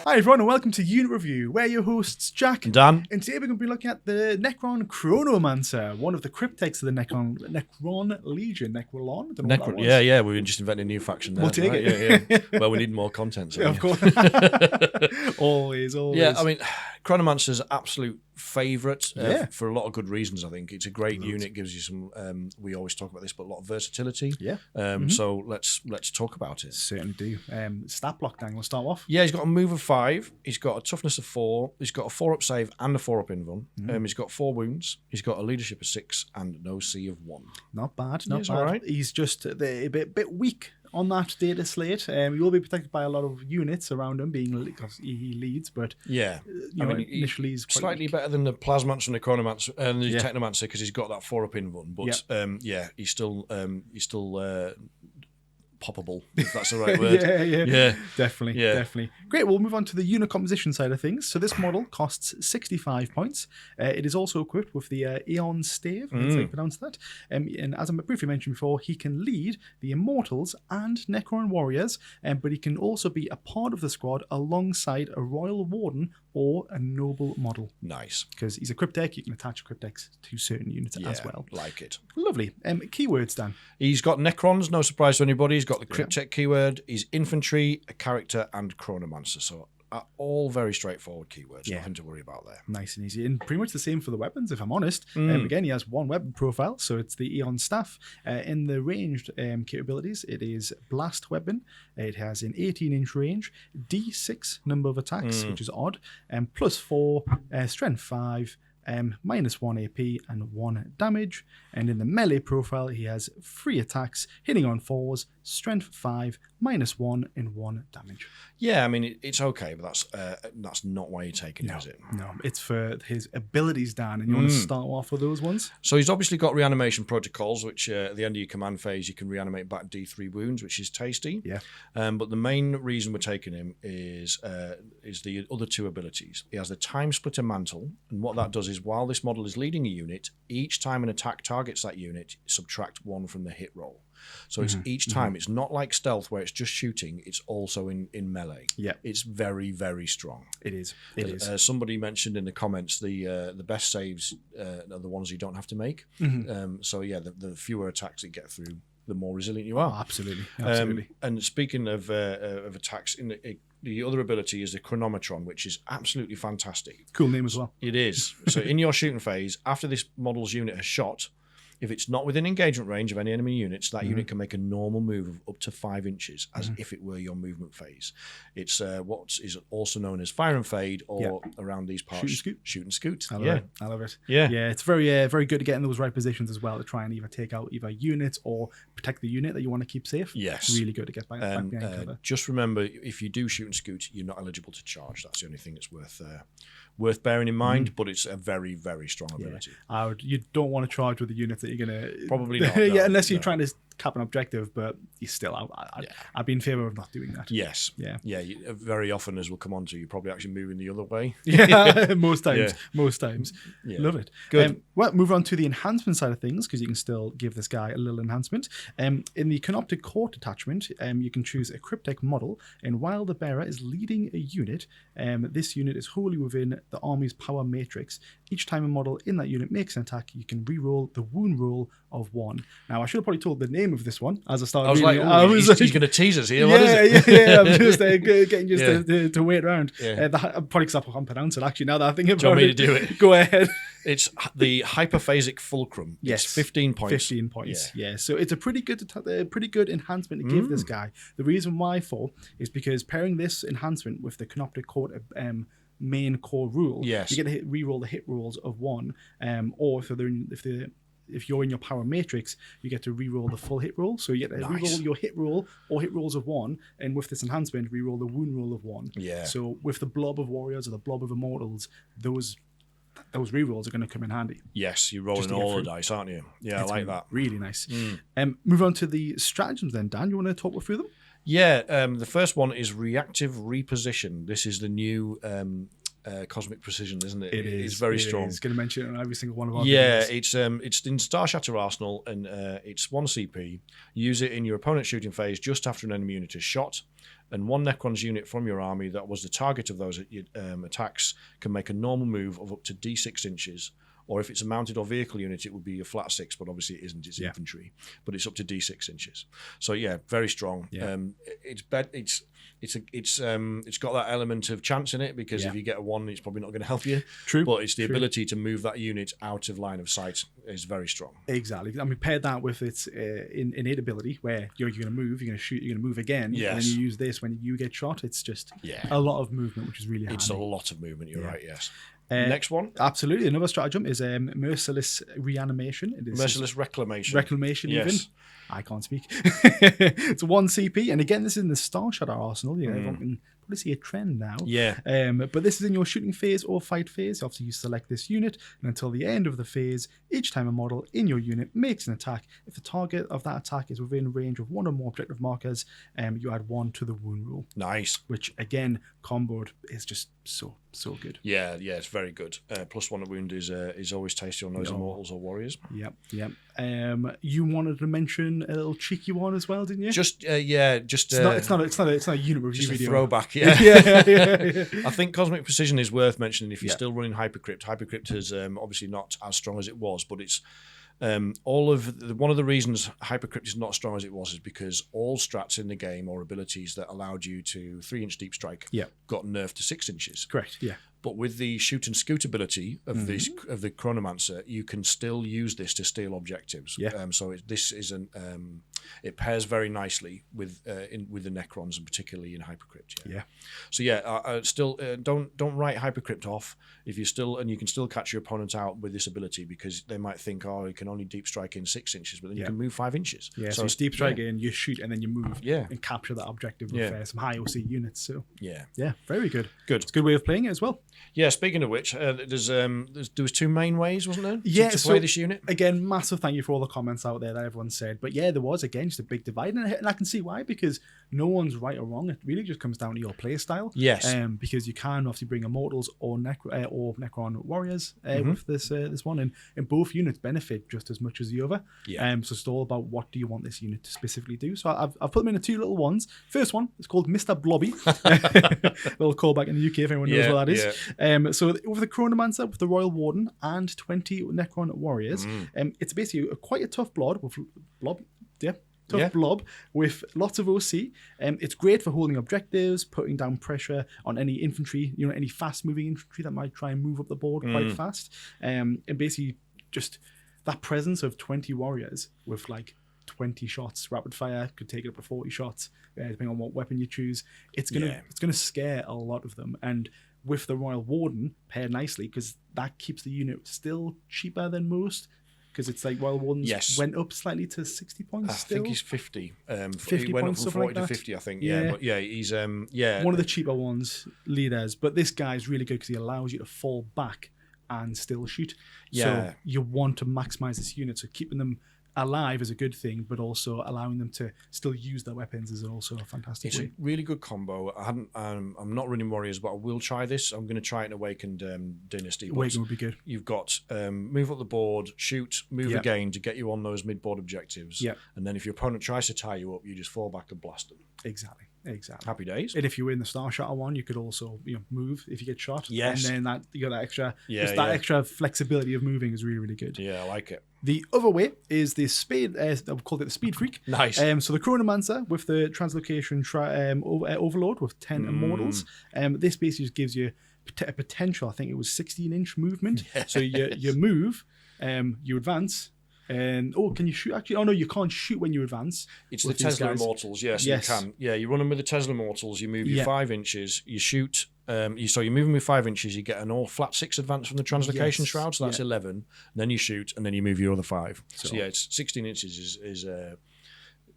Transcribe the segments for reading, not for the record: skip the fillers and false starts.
Hi everyone and welcome to Unit Review. We're your hosts, Jack and Dan. And today we're going to be looking at the Necron Chronomancer, one of the cryptechs of the Necron Legion. Necron? Necron, yeah, we just invented a new faction there. We'll take it. Yeah. Well, we need more content. So yeah, of course. always. Yeah, I mean, Chronomancer's absolute favourite for a lot of good reasons, I think. It's a great unit, gives you some, we always talk about this, but a lot of versatility. Yeah. So let's talk about it. Certainly do. Stat block, Dan, we'll start off. Yeah, he's got a move of 5, he's got a toughness of 4, he's got a 4-up save and a 4-up invuln. He's got 4 wounds, he's got a leadership of 6 and no C of 1. Not bad, not bad. All right. He's just a bit weak on that data slate. You will be protected by a lot of units around him, being because he leads, but initially he's quite slightly weak. better than the Plasmancer and the Chronomancer and the Technomancer because he's got that 4-up invuln. But he's still poppable, if that's the right word. yeah. Definitely. Great, we'll move on to the unit composition side of things. So this model costs 65 points. It is also equipped with the Aeon Stave, that's how you pronounce that. And as I briefly mentioned before, he can lead the Immortals and Necron Warriors, but he can also be a part of the squad alongside a Royal Warden or a Noble model. Nice. Because he's a cryptech, you can attach cryptechs to certain units as well. Like it. Lovely. Keywords, Dan. He's got Necrons, no surprise to anybody. He's got the Cryptech keyword. He's infantry, a character, and Chronomancer. So all very straightforward keywords. Nothing to worry about there. Nice and easy. And pretty much the same for the weapons, if I'm honest. Again, he has one weapon profile, so it's the Aeon Staff. In the ranged capabilities, it is Blast Weapon. It has an 18-inch range, D6 number of attacks, which is odd, and plus 4, strength 5, minus 1 AP and 1 damage. And in the melee profile, he has 3 attacks, hitting on 4s, strength 5, minus 1 and 1 damage. Yeah, I mean, it's okay, but that's not why you're taking it, is it? No, it's for his abilities, Dan, and you want to start off with those ones? So he's obviously got reanimation protocols, which at the end of your command phase, you can reanimate back D3 wounds, which is tasty. Yeah. But the main reason we're taking him is the other 2 abilities. He has the Time Splitter Mantle, and what that does is while this model is leading a unit, each time an attack targets that unit, subtract 1 from the hit roll. So it's each time. It's not like stealth where it's just shooting. It's also in melee. Yeah, it's very, very strong. It is. It is. Somebody mentioned in the comments the best saves are the ones you don't have to make. So yeah, the fewer attacks you get through, the more resilient you are. Oh, absolutely. And speaking of attacks, the other ability is the Chronometron, which is absolutely fantastic. Cool name as well. It is. So in your shooting phase, after this model's unit has shot, if it's not within engagement range of any enemy units, that unit can make a normal move of up to 5 inches, as if it were your movement phase. It's what is also known as fire and fade, or around these parts, shoot and scoot. I love it. Yeah, it's very good to get in those right positions as well, to try and either take out either units or protect the unit that you want to keep safe. Yes, really good to get back behind cover. Just remember, if you do shoot and scoot, you're not eligible to charge. That's the only thing that's worth bearing in mind, but it's a very, very strong ability. You don't want to charge with the unit that you're going to... Probably not. Unless you're trying to cap an objective, but you're still out. I'd be in favour of not doing that. Yes. Yeah. Very often, as we'll come on to, you're probably actually moving the other way. Most times. Yeah. Love it. Good. Well, move on to the enhancement side of things, because you can still give this guy a little enhancement. In the Canoptic Court attachment, you can choose a Cryptech model, and while the bearer is leading a unit, this unit is wholly within the army's power matrix. Each time a model in that unit makes an attack, you can re-roll the wound roll of 1. Now, I should have probably told the name of this one as I started. He's going to tease us here. I'm just getting to wait around. Probably because I can't pronounce it, actually, now that I think about it. Do you want me to do it? Go ahead. It's the Hyperphasic Fulcrum. Yes. It's 15 points. 15 points, yeah. So it's a pretty good enhancement to give this guy. The reason why is because pairing this enhancement with the Canoptic Court main core rule, you get to re-roll the hit rolls of 1, or if you're in your power matrix, you get to re-roll the full hit roll. So you get to re-roll your hit roll or hit rolls of 1, and with this enhancement, re-roll the wound roll of 1. Yeah. So with the blob of warriors or the blob of immortals, those re-rolls are going to come in handy. Yes, you're rolling all the dice, aren't you? Yeah, I like that. Really nice. Move on to the stratagems then, Dan. You want to talk through them? Yeah, the first one is reactive reposition. This is the new Cosmic Precision, isn't it? It is. It's very strong. It's going to mention it on every single one of our Yeah, videos. it's in Star Shatter Arsenal, and it's 1 CP. Use it in your opponent's shooting phase just after an enemy unit is shot, and 1 Necron's unit from your army that was the target of those attacks can make a normal move of up to D6 inches. Or if it's a mounted or vehicle unit, it would be a flat 6, but obviously it isn't. It's infantry, but it's up to D6 inches. So yeah, very strong. Yeah. It's got that element of chance in it, because if you get a 1, it's probably not going to help you. True. But it's the ability to move that unit out of line of sight is very strong. Exactly. I mean, pair that with its innate ability, where you're going to move, you're going to shoot, you're going to move again, and then you use this when you get shot. It's just a lot of movement, which is really handy. It's a lot of movement. You're right. Yes. Next one. Absolutely. Another stratagem is Merciless Reanimation. It is Merciless Reclamation. Reclamation, even. I can't speak. It's 1 CP. And again, this is in the Star Shatter Arsenal. You know, everyone can probably see a trend now. Yeah. But this is in your shooting phase or fight phase. Obviously, you select this unit, and until the end of the phase, each time a model in your unit makes an attack, if the target of that attack is within range of 1 or more objective markers, you add 1 to the wound rule. Nice. Which, again, comboed is just so good. Yeah, it's very good. +1 wound is always tasty on those immortals or warriors. Yep. You wanted to mention a little cheeky one as well, didn't you? Just it's not a unit review just video. A throwback. Yeah. yeah. I think Cosmic Precision is worth mentioning if you're still running Hypercrypt. Hypercrypt is obviously not as strong as it was, but it's one of the reasons Hypercrypt is not as strong as it was is because all strats in the game or abilities that allowed you to 3-inch deep strike got nerfed to 6 inches. Correct. Yeah. But with the shoot and scoot ability of the Chronomancer, you can still use this to steal objectives. Yeah. It pairs very nicely with the Necrons, and particularly in Hypercrypt. Yeah. So still don't write Hypercrypt off if you can still catch your opponent out with this ability, because they might think, you can only deep strike in 6 inches, but then you can move 5 inches. Yeah. So it's deep strike in, you shoot, and then you move. And capture that objective with some high OC units. So yeah, very good. Good. It's a good way of playing it as well. Yeah, speaking of which, there was 2 main ways, wasn't there? Yeah, to play this unit. Again, massive thank you for all the comments out there that everyone said. But yeah, there was again just a big divide, and I can see why, because no one's right or wrong. It really just comes down to your play style. Yes. Because you can obviously bring immortals or Necron warriors with this one, and both units benefit just as much as the other. Yeah. So it's all about what do you want this unit to specifically do. So I've put them into 2 little ones. First one is called Mr. Blobby. Little callback in the UK if anyone knows what that is. So with the Chronomancer, with the Royal Warden, and 20 Necron warriors, it's basically quite a tough blob with lots of OC. It's great for holding objectives, putting down pressure on any infantry, any fast-moving infantry that might try and move up the board quite fast. And basically just that presence of 20 warriors with 20 shots rapid fire, could take it up to 40 shots, depending on what weapon you choose. It's gonna scare a lot of them. And with the Royal Warden paired nicely, because that keeps the unit still cheaper than most, because it's Royal Wardens went up slightly to 60 points. I think he's 50. 50 he went points, up from 40 to 50, I think. Yeah, but he's one of the cheaper ones, leaders. But this guy's really good because he allows you to fall back and still shoot. So you want to maximize this unit, so keeping them alive is a good thing, but also allowing them to still use their weapons is also a fantastic way. It's a really good combo. I'm not running warriors, but I will try this. I'm going to try it in Awakened Dynasty. Awakened would be good. You've got move up the board, shoot, move again to get you on those mid-board objectives. Yeah. And then if your opponent tries to tie you up, you just fall back and blast them. Exactly. Happy days. And if you win the Star Shatter one, you could also move if you get shot. Yes. And then you got that extra. Extra flexibility of moving is really, really good. Yeah, I like it. The other way is the Speed. I've called it the Speed Freak. Nice. So the Chronomancer with the Translocation Overload with 10 Immortals. This basically just gives you a potential. I think it was 16-inch movement. So you move, you advance. And can you shoot? Actually, no, you can't shoot when you advance. It's the Tesla Immortals, yes, you can. Yeah, you run them with the Tesla Immortals. You move your 5 inches. You shoot. You're moving with 5 inches. You get an all flat 6 advance from the Translocation Shroud, so that's 11. And then you shoot, and then you move your other 5. So it's 16 inches is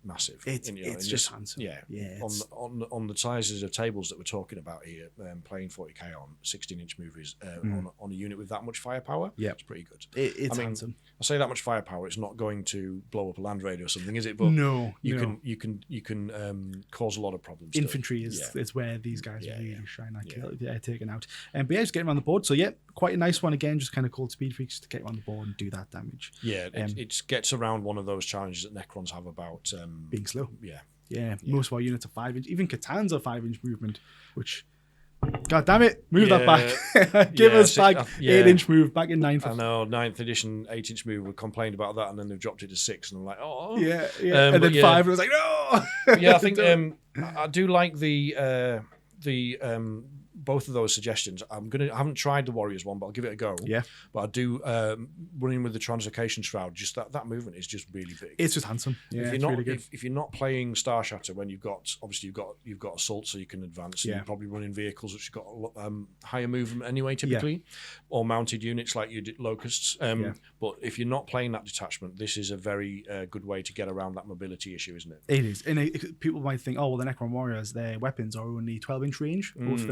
massive. It's And, you know, it's and just this- handsome. Yeah, Yeah. on the sizes of tables that we're talking about here, playing 40k on 16-inch movies on a unit with that much firepower, Yep. it's pretty good. It's I mean, handsome. I say that much firepower, it's not going to blow up a land raider or something, is it? But No, you no. can cause a lot of problems. still. Infantry is Yeah. is where these guys Yeah, really yeah. shine. Yeah. Taken out. But yeah, just getting around the board. So yeah, quite a nice one again. Just kind of cold speed freaks to get around the board and do that damage. Yeah, it gets around one of those challenges that Necrons have about Being slow. Yeah, Yeah, most of our units are 5-inch. Even Catan's are 5-inch movement, which, god damn it, move that back. Give Yeah, us back 8-inch move back in 9th. I know 9th edition 8-inch move. We complained about that, and then they've dropped it to 6, and I'm like, oh, Yeah, but and then yeah. 5, and it was like, no. Yeah, I think I do like the both of those suggestions. I haven't tried the Warriors one, but I'll give it a go. Yeah. But I do running with the Translocation Shroud. Just that movement is just really big. It's just handsome. Yeah, if you're it's not really good. if you're not playing Star Shatter when you've got assault, so you can advance. And Yeah. You're probably running vehicles which have got a lot, higher movement anyway, typically, or mounted units like you did Locusts. But if you're not playing that detachment, this is a very good way to get around that mobility issue, isn't it? It is, and people might think, oh well, the Necron Warriors, their weapons are only 12-inch range with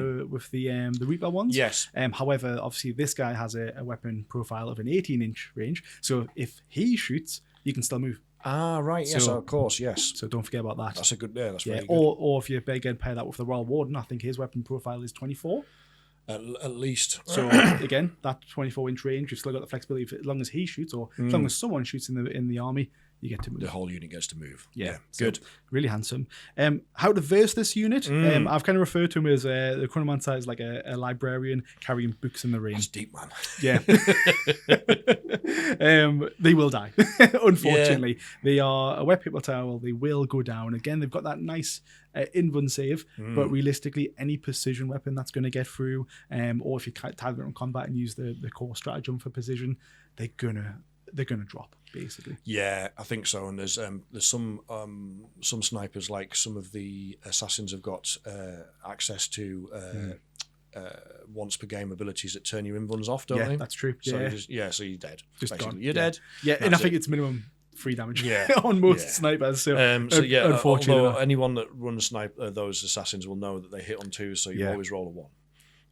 the Reaper ones. Yes. However, obviously this guy has a weapon profile of an 18-inch range, so if he shoots, you can still move. Ah, right. Yes, So- of course. Yes. So don't forget about that. That's a good. Yeah, that's very good. Or if you again pair that with the Royal Warden, I think his weapon profile is 24. At least. So again, that 24-inch range, you've still got the flexibility. As long as he shoots, or as long as someone shoots in the army, you get to move. The whole unit gets to move. Yeah, Good. So, really handsome. How to verse this unit? I've kind of referred to him as the Chronomancer is like a librarian carrying books in the rain. That's deep, man. Yeah. They will die. Unfortunately, they are a wet paper towel. They will go down. Again, they've got that nice invuln save, but realistically, any precision weapon that's going to get through, or if you target on combat and use the core stratagem for precision, they're gonna drop basically. Yeah, I think so. And there's some snipers, like some of the assassins, have got access to once per game abilities that turn your invuns off, don't they? That's true. So Yeah, so you're dead. Just basically. gone. You're dead. Yeah, and I That's think it. it's minimum 3 damage. Yeah. On most Yeah. snipers. So Yeah, unfortunately, although anyone that runs those assassins will know that they hit on 2, so you always roll a 1.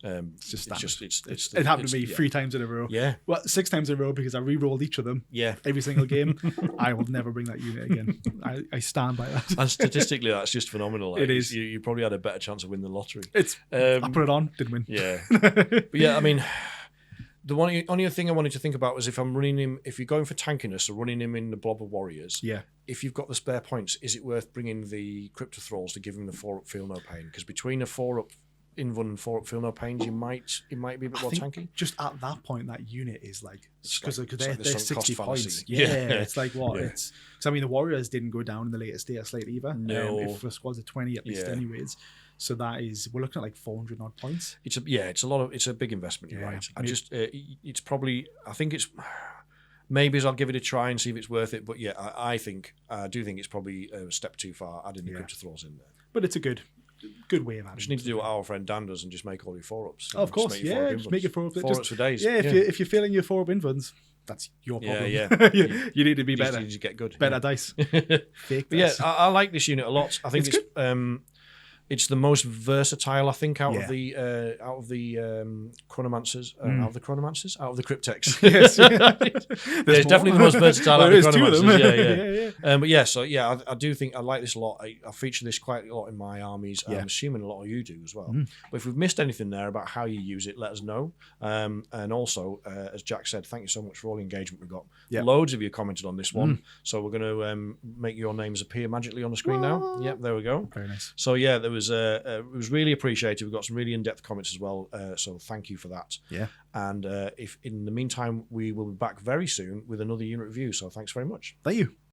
it's just standard. It's It happened to me yeah. 3 times in a row. Yeah, Well, 6 times in a row because I re-rolled each of them yeah. every single game. I will never bring that unit again. I stand by that. And statistically, that's just phenomenal. Like, It is. You probably had a better chance of winning the lottery. It's I put it on, didn't win. Yeah, but yeah, I mean, the only other thing I wanted to think about was if you're going for tankiness or running him in the blob of warriors. Yeah. If you've got the spare points, is it worth bringing the Crypto Thralls to give him the 4-up feel no pain? Because between a 4-up invuln and 4-up feel no pains, it might be a bit more tanky. Just at that point, that unit is like because like they're the sunk 60 cost points. fallacy. Yeah, Yeah. it's like what Yeah. it's. Because I mean, the Warriors didn't go down in the latest data slate either. No. If the squad's at 20 at least, Yeah. anyways. So that is we're looking at like 400 odd points. It's a big investment. You're Yeah. right. It's probably. I think it's. Maybe I'll give it a try and see if it's worth it. But yeah, I do think it's probably a step too far adding the Crypto Thralls in there. But it's a good way of adding. Just need to do what our friend Dan does and just make all your 4-ups. Of course, Just make your 4-up just make it 4-up. 4-ups for days. Yeah, if you're feeling your 4-up invuns, that's your problem. Yeah. you need to be You better. need to get good. Better Yeah. dice. Fake But yeah, dice. I like this unit a lot. I think It's it's the most versatile, I think, out Yeah. of the Chronomancers, out of the Cryptex. Yes. It's definitely the most versatile out of the There's 2 of them. Chronomancers. Yeah. But yeah, so yeah, I do think I like this a lot. I feature this quite a lot in my armies. Yeah. I'm assuming a lot of you do as well. But if we've missed anything there about how you use it, let us know. And also, as Jack said, thank you so much for all the engagement we've got. Yeah. Loads of you commented on this one, so we're going to make your names appear magically on the screen now. Yep, there we go. Very nice. So yeah, there was it was really appreciated. We've got some really in-depth comments as well. So thank you for that. Yeah. And if in the meantime, we will be back very soon with another unit review. So thanks very much. Thank you.